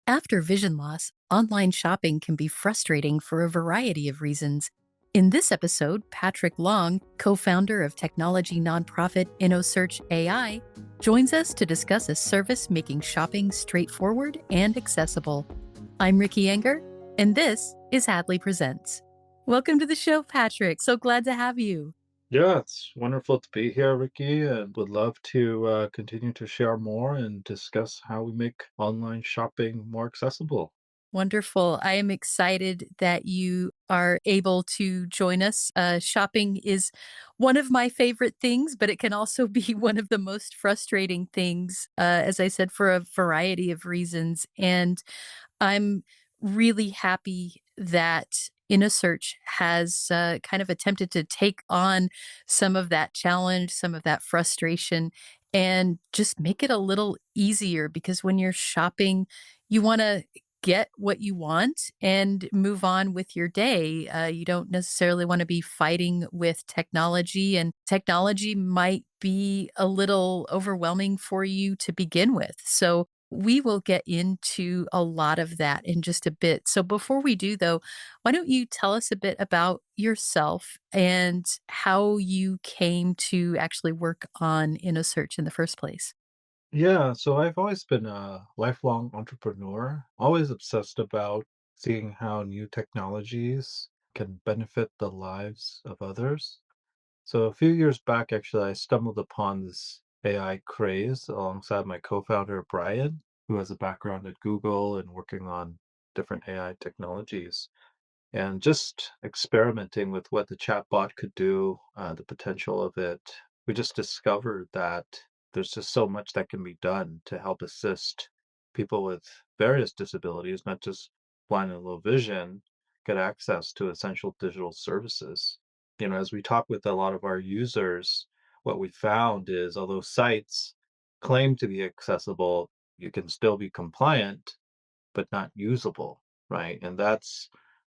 After vision loss, online shopping can be frustrating for a variety of reasons. In this episode, Patrick Long, co founder of technology nonprofit Innosearch AI, joins us to discuss a service making shopping straightforward and accessible. I'm Ricky Enger, and this is Hadley Presents. Welcome to the show, Patrick. So glad to have you. Yeah, it's wonderful to be here, Ricky, and would love to continue to share more and discuss how we make online shopping more accessible. Wonderful. I am excited that you are able to join us. Shopping is one of my favorite things, but it can also be one of the most frustrating things, as I said, for a variety of reasons. And I'm really happy that Innosearch has kind of attempted to take on some of that challenge, some of that frustration, and just make it a little easier because when you're shopping, you want to get what you want and move on with your day. You don't necessarily want to be fighting with technology, and technology might be a little overwhelming for you to begin with. So, we will get into a lot of that in just a bit. So before we do, though, why don't you tell us a bit about yourself and how you came to actually work on InnoSearch in the first place? Yeah, so I've always been a lifelong entrepreneur, always obsessed about seeing how new technologies can benefit the lives of others. So a few years back, actually, I stumbled upon this AI craze alongside my co-founder, Brian, who has a background at Google and working on different AI technologies. And just experimenting with what the chatbot could do, the potential of it, we just discovered that there's just so much that can be done to help assist people with various disabilities, not just blind and low vision, get access to essential digital services. As we talk with a lot of our users, what we found is although sites claim to be accessible, you can still be compliant, but not usable, right? And that's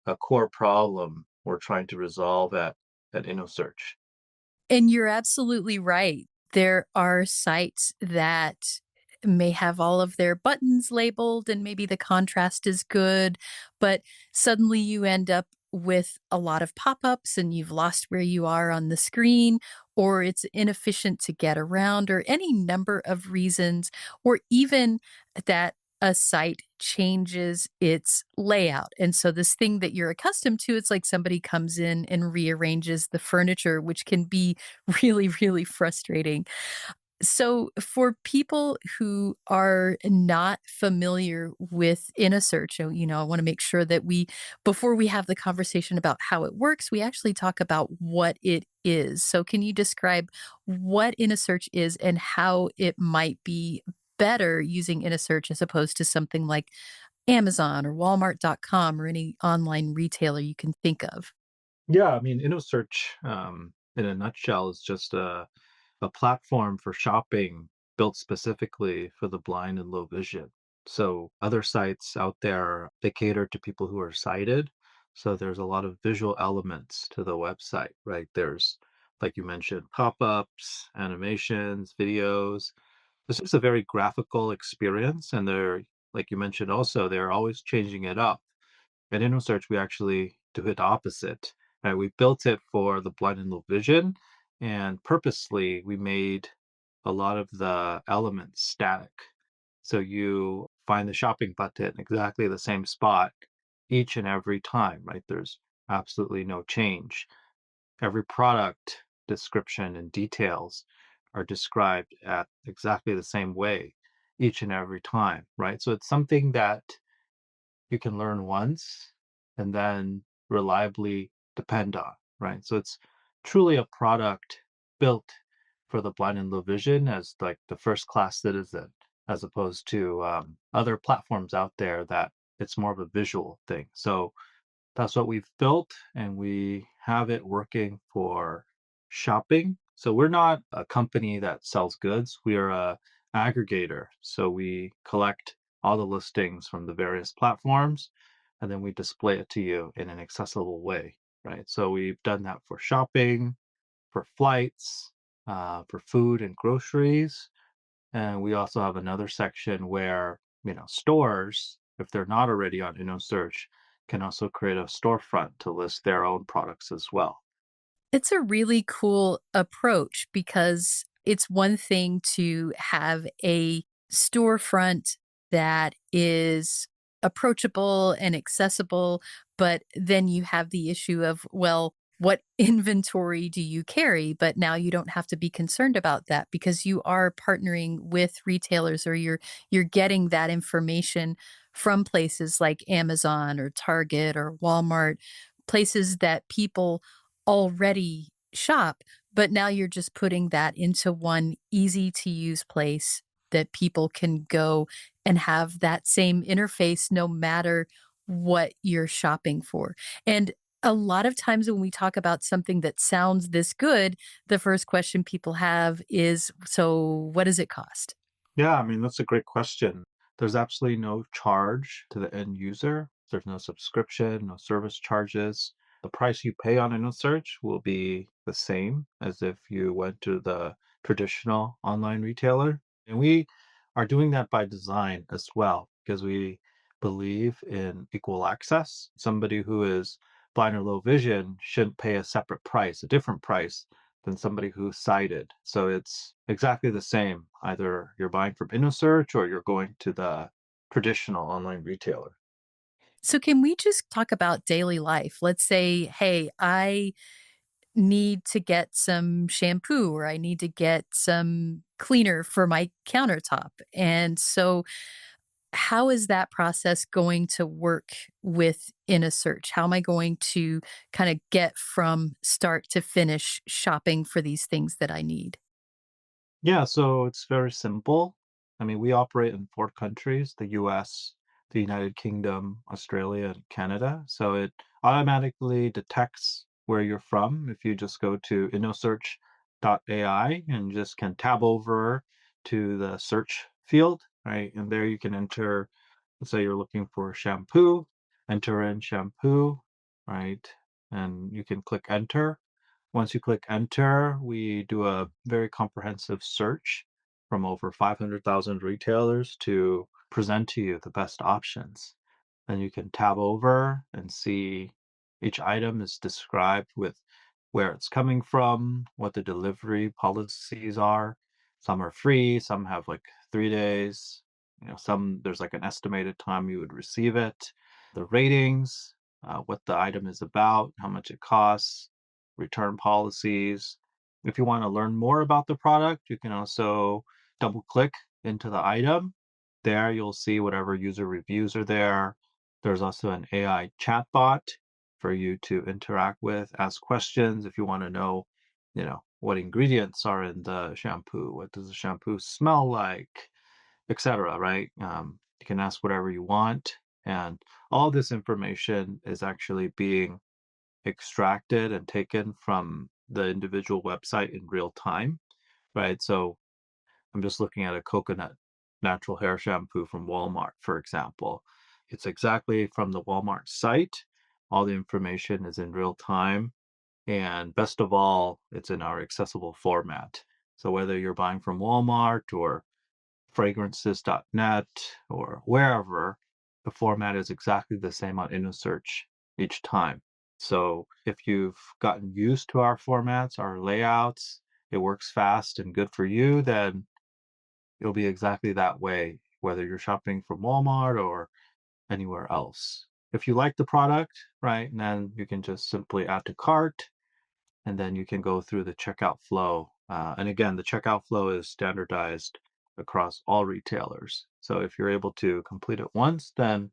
a core problem we're trying to resolve at InnoSearch. And you're absolutely right. There are sites that may have all of their buttons labeled and maybe the contrast is good, but suddenly you end up with a lot of pop ups and you've lost where you are on the screen, or it's inefficient to get around, or any number of reasons, or even that a site changes its layout. And so, this thing that you're accustomed to, it's like somebody comes in and rearranges the furniture, which can be really, really frustrating. So, for people who are not familiar with InnoSearch, I want to make sure that before we have the conversation about how it works, we actually talk about what it is. So, can you describe what InnoSearch is and how it might be better using InnoSearch as opposed to something like Amazon or Walmart.com or any online retailer you can think of? Yeah, I mean, InnoSearch, in a nutshell, is just a platform for shopping built specifically for the blind and low vision. So other sites out there, they cater to people who are sighted. So there's a lot of visual elements to the website, right? There's, like you mentioned, pop-ups, animations, videos. This is a very graphical experience, and like you mentioned also, they're always changing it up. At InnoSearch, we actually do it opposite. Right? We built it for the blind and low vision, and purposely we made a lot of the elements static. So you find the shopping button exactly the same spot each and every time, right? There's absolutely no change. Every product description and details are described at exactly the same way each and every time, right? So it's something that you can learn once and then reliably depend on, right? So it's truly a product built for the blind and low vision as like the first class citizen, as opposed to other platforms out there that it's more of a visual thing. So that's what we've built, and we have it working for shopping. So we're not a company that sells goods. We are a aggregator. So we collect all the listings from the various platforms, and then we display it to you in an accessible way, right? So we've done that for shopping, for flights, for food and groceries, and we also have another section where stores if they're not already on InnoSearch, can also create a storefront to list their own products as well. It's a really cool approach because it's one thing to have a storefront that is approachable and accessible, but then you have the issue of, well, what inventory do you carry? But now you don't have to be concerned about that because you are partnering with retailers or you're getting that information from places like Amazon or Target or Walmart, places that people already shop, but now you're just putting that into one easy to use place that people can go and have that same interface no matter what you're shopping for. And a lot of times when we talk about something that sounds this good, the first question people have is, so what does it cost? Yeah, I mean, that's a great question. There's absolutely no charge to the end user. There's no subscription, no service charges. The price you pay on InnoSearch will be the same as if you went to the traditional online retailer. And we are doing that by design as well, because we believe in equal access. Somebody who is blind or low vision shouldn't pay a separate price, a different price than somebody who's sighted. So it's exactly the same. Either you're buying from InnoSearch or you're going to the traditional online retailer. So, can we just talk about daily life? Let's say, hey, I need to get some shampoo or I need to get some cleaner for my countertop. And so, how is that process going to work with in a search? How am I going to kind of get from start to finish shopping for these things that I need? Yeah, so it's very simple. I mean, we operate in 4 countries: the US, the United Kingdom, Australia, and Canada. So it automatically detects where you're from if you just go to Innosearch AI and just can tab over to the search field, right? And there you can enter, let's say you're looking for shampoo, enter in shampoo, right? And you can click enter. Once you click enter, we do a very comprehensive search from over 500,000 retailers to present to you the best options. Then you can tab over and see each item is described with where it's coming from, what the delivery policies are. Some are free, some have like 3 days. Some there's like an estimated time you would receive it. The ratings, what the item is about, how much it costs, return policies. If you want to learn more about the product, you can also double click into the item. There you'll see whatever user reviews are there. There's also an AI chatbot for you to interact with, ask questions if you want to know, what ingredients are in the shampoo, what does the shampoo smell like, etc. Right? You can ask whatever you want, and all this information is actually being extracted and taken from the individual website in real time, right? So I'm just looking at a coconut natural hair shampoo from Walmart, for example. It's exactly from the Walmart site. All the information is in real time. And best of all, it's in our accessible format. So whether you're buying from Walmart or fragrances.net or wherever, the format is exactly the same on InnoSearch each time. So if you've gotten used to our formats, our layouts, it works fast and good for you, then it'll be exactly that way, whether you're shopping from Walmart or anywhere else. If you like the product, right, then you can just simply add to cart and then you can go through the checkout flow. And again, the checkout flow is standardized across all retailers. So if you're able to complete it once, then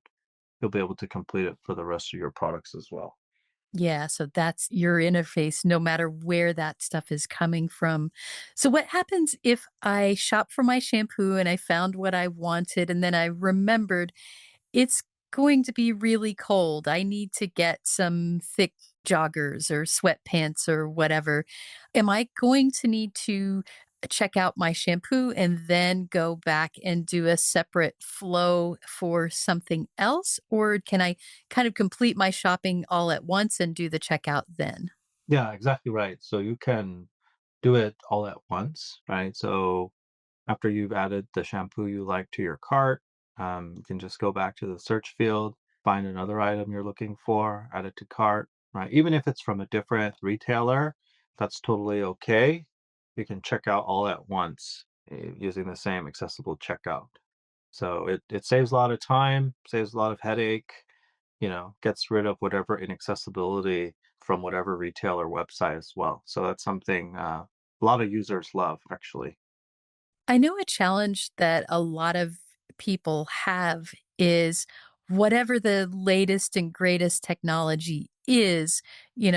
you'll be able to complete it for the rest of your products as well. Yeah, so that's your interface no matter where that stuff is coming from. So what happens if I shop for my shampoo and I found what I wanted and then I remembered it's going to be really cold. I need to get some thick joggers or sweatpants or whatever. Am I going to need to check out my shampoo and then go back and do a separate flow for something else? Or can I kind of complete my shopping all at once and do the checkout then? Yeah, exactly right. So you can do it all at once, right? So after you've added the shampoo you like to your cart, You can just go back to the search field, find another item you're looking for, add it to cart, right? Even if it's from a different retailer, that's totally okay. You can check out all at once using the same accessible checkout. So it saves a lot of time, saves a lot of headache, gets rid of whatever inaccessibility from whatever retailer website as well. So that's something a lot of users love, actually. I know a challenge that a lot of people have is whatever the latest and greatest technology is,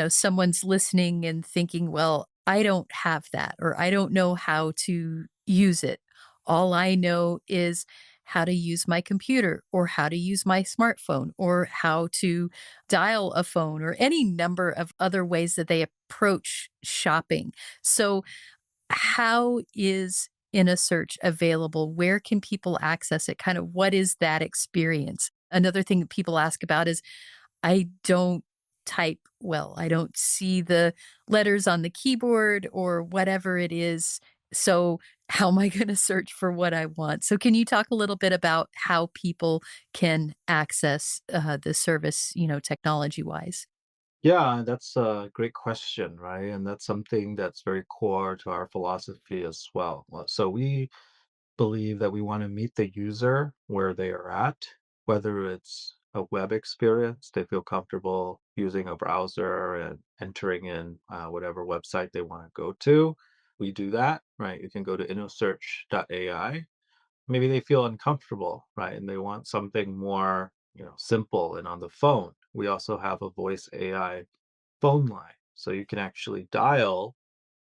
someone's listening and thinking, well, I don't have that, or I don't know how to use it. All I know is how to use my computer, or how to use my smartphone, or how to dial a phone, or any number of other ways that they approach shopping. So, how is Innosearch available? Where can people access it? Kind of what is that experience? Another thing that people ask about is I don't type well. I don't see the letters on the keyboard or whatever it is. So, how am I going to search for what I want? So, can you talk a little bit about how people can access the service, technology wise? Yeah, that's a great question, right? And that's something that's very core to our philosophy as well. So we believe that we want to meet the user where they are at, whether it's a web experience, they feel comfortable using a browser and entering in whatever website they want to go to. We do that, right? You can go to Innosearch AI. Maybe they feel uncomfortable, right? And they want something more, simple and on the phone. We also have a voice AI phone line. So you can actually dial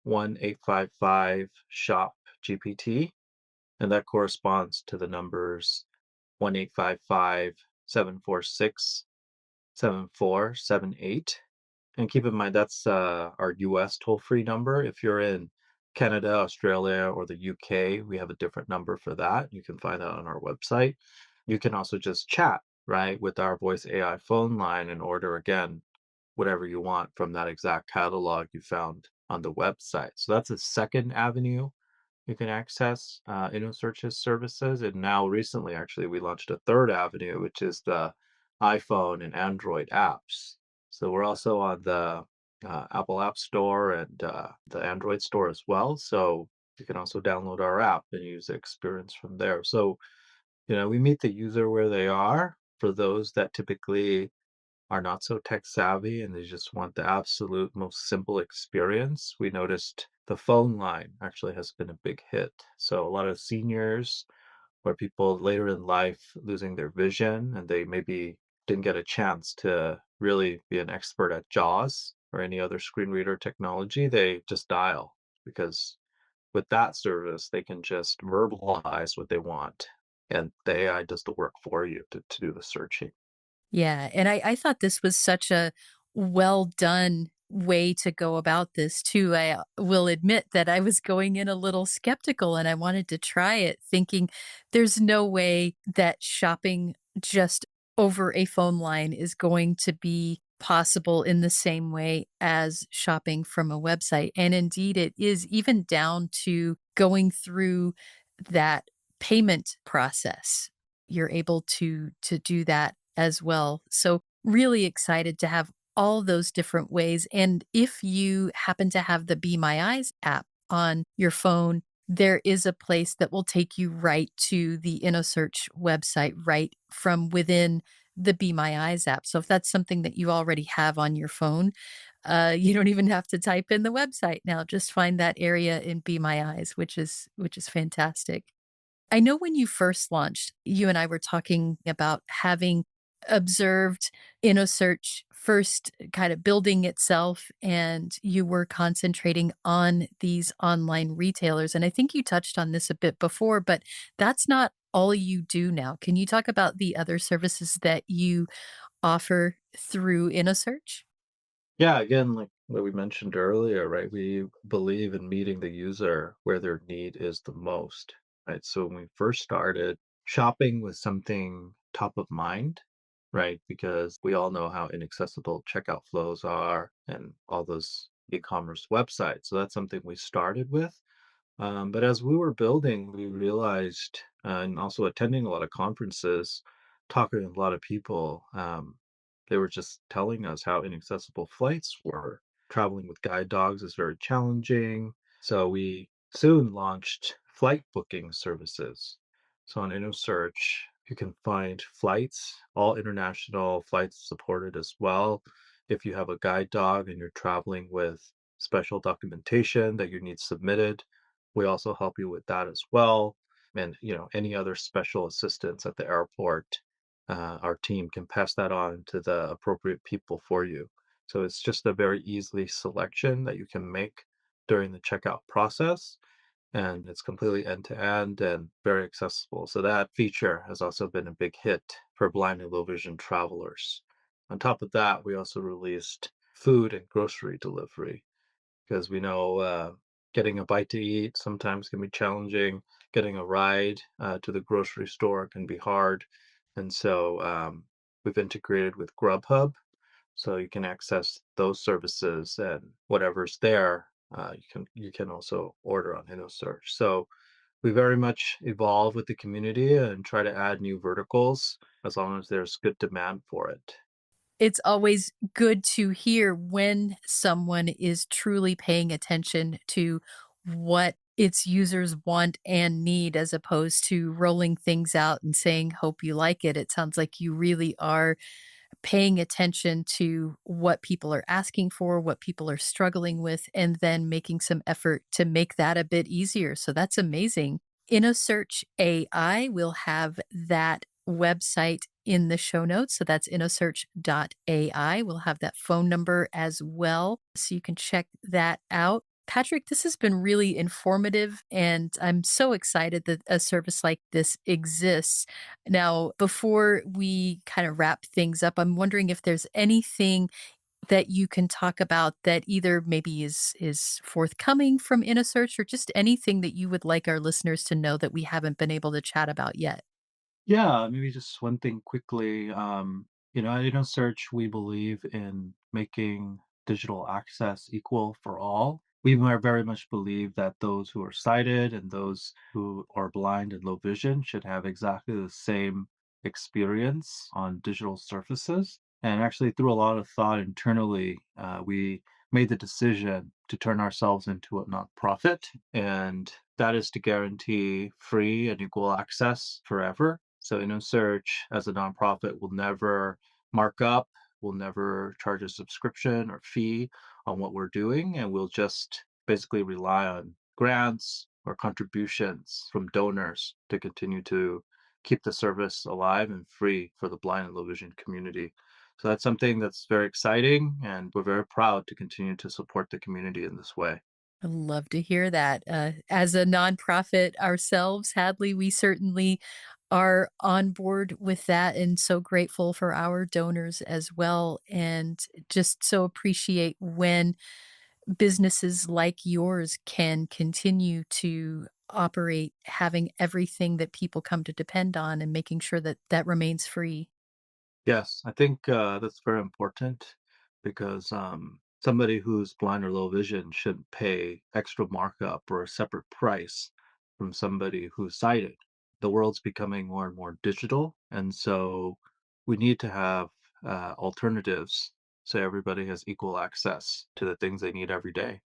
1-855 shop GPT, and that corresponds to the numbers 1-855-746-7478. And keep in mind that's our US toll-free number. If you're in Canada, Australia, or the UK, we have a different number for that. You can find that on our website. You can also just chat, right, with our voice AI phone line and order again whatever you want from that exact catalog you found on the website. So that's a second avenue you can access InnoSearch's services. And now recently, actually, we launched a third avenue, which is the iPhone and Android apps. So we're also on the Apple App Store and the Android Store as well. So you can also download our app and use the experience from there. So, we meet the user where they are. For those that typically are not so tech savvy and they just want the absolute most simple experience, we noticed the phone line actually has been a big hit. So a lot of seniors or people later in life losing their vision and they maybe didn't get a chance to really be an expert at JAWS or any other screen reader technology, they just dial because with that service, they can just verbalize what they want and the AI does the work for you to do the searching. Yeah, and I thought this was such a well done way to go about this too. I will admit that I was going in a little skeptical and I wanted to try it thinking there's no way that shopping just over a phone line is going to be possible in the same way as shopping from a website. And indeed it is, even down to going through that payment process. You're able to do that as well. So really excited to have all those different ways. And if you happen to have the Be My Eyes app on your phone, there is a place that will take you right to the InnoSearch website right from within the Be My Eyes app. So if that's something that you already have on your phone, you don't even have to type in the website now. Just find that area in Be My Eyes, which is fantastic. I know when you first launched, you and I were talking about having observed InnoSearch first kind of building itself, and you were concentrating on these online retailers. And I think you touched on this a bit before, but that's not all you do now. Can you talk about the other services that you offer through InnoSearch? Yeah, again, like what we mentioned earlier, right? We believe in meeting the user where their need is the most, right? So when we first started, shopping was something top of mind, right? Because we all know how inaccessible checkout flows are and all those e-commerce websites. So that's something we started with. But as we were building, we realized, and also attending a lot of conferences, talking to a lot of people, they were just telling us how inaccessible flights were. Traveling with guide dogs is very challenging. So we soon launched flight booking services. So on Innosearch, you can find flights, all international flights supported as well. If you have a guide dog and you're traveling with special documentation that you need submitted, we also help you with that as well. And any other special assistance at the airport, our team can pass that on to the appropriate people for you. So it's just a very easily selection that you can make during the checkout process, and it's completely end to end and very accessible. So that feature has also been a big hit for blind and low vision travelers. On top of that, we also released food and grocery delivery because we know getting a bite to eat sometimes can be challenging. Getting a ride to the grocery store can be hard. And so we've integrated with Grubhub so you can access those services, and whatever's there, you can also order on Innosearch. So we very much evolve with the community and try to add new verticals as long as there's good demand for it. It's always good to hear when someone is truly paying attention to what its users want and need as opposed to rolling things out and saying, "Hope you like it." It sounds like you really are paying attention to what people are asking for, what people are struggling with, and then making some effort to make that a bit easier. So that's amazing. Innosearch AI will have that website in the show notes. So that's innosearch.ai. We'll have that phone number as well. So you can check that out. Patrick, this has been really informative, and I'm so excited that a service like this exists. Now, before we kind of wrap things up, I'm wondering if there's anything that you can talk about that either maybe is forthcoming from Innosearch or just anything that you would like our listeners to know that we haven't been able to chat about yet. Yeah, maybe just one thing quickly. At InnoSearch, we believe in making digital access equal for all. We very much believe that those who are sighted and those who are blind and low vision should have exactly the same experience on digital surfaces. And actually, through a lot of thought internally, we made the decision to turn ourselves into a nonprofit, and that is to guarantee free and equal access forever. So InnoSearch as a nonprofit will never mark up, will never charge a subscription or fee on what we're doing, and we'll just basically rely on grants or contributions from donors to continue to keep the service alive and free for the blind and low vision community. So that's something that's very exciting, and we're very proud to continue to support the community in this way. I love to hear that. As a nonprofit ourselves, Hadley, we certainly are on board with that and so grateful for our donors as well. And just so appreciate when businesses like yours can continue to operate, having everything that people come to depend on and making sure that that remains free. Yes, I think that's very important because somebody who's blind or low vision shouldn't pay extra markup or a separate price from somebody who's sighted. The world's becoming more and more digital, and so we need to have alternatives so everybody has equal access to the things they need every day.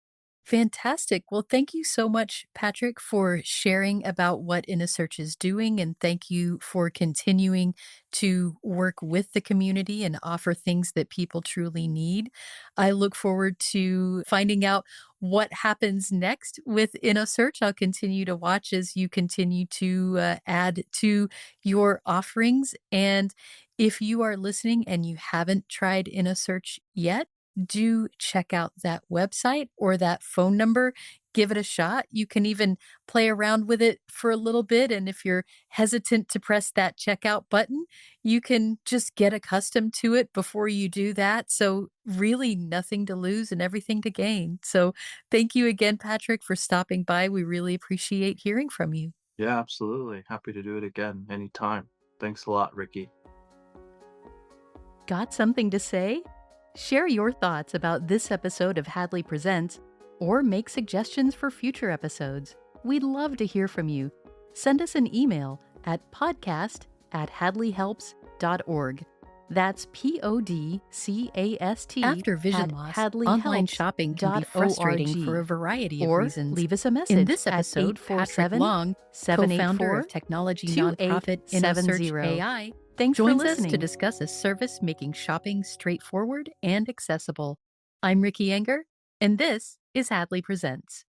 Fantastic. Well, thank you so much, Patrick, for sharing about what InnoSearch is doing. And thank you for continuing to work with the community and offer things that people truly need. I look forward to finding out what happens next with InnoSearch. I'll continue to watch as you continue to add to your offerings. And if you are listening and you haven't tried InnoSearch yet, do check out that website or that phone number. Give it a shot. You can even play around with it for a little bit. And if you're hesitant to press that checkout button, you can just get accustomed to it before you do that. So, really, nothing to lose and everything to gain. So, thank you again, Patrick, for stopping by. We really appreciate hearing from you. Yeah, absolutely. Happy to do it again anytime. Thanks a lot, Ricky. Got something to say? Share your thoughts about this episode of Hadley Presents or make suggestions for future episodes. We'd love to hear from you. Send us an email at podcast@hadleyhelps.org. That's podcast After vision at loss, online shopping can be frustrating for a hadleyhelps.org. variety of Or reasons. leave us a In message this at episode, Patrick 847 Long, co-founder of technology nonprofit Innosearch 2870. AI, Thanks for joins us listening. to discuss a service making shopping straightforward and accessible. I'm Ricky Enger, and this is Hadley Presents.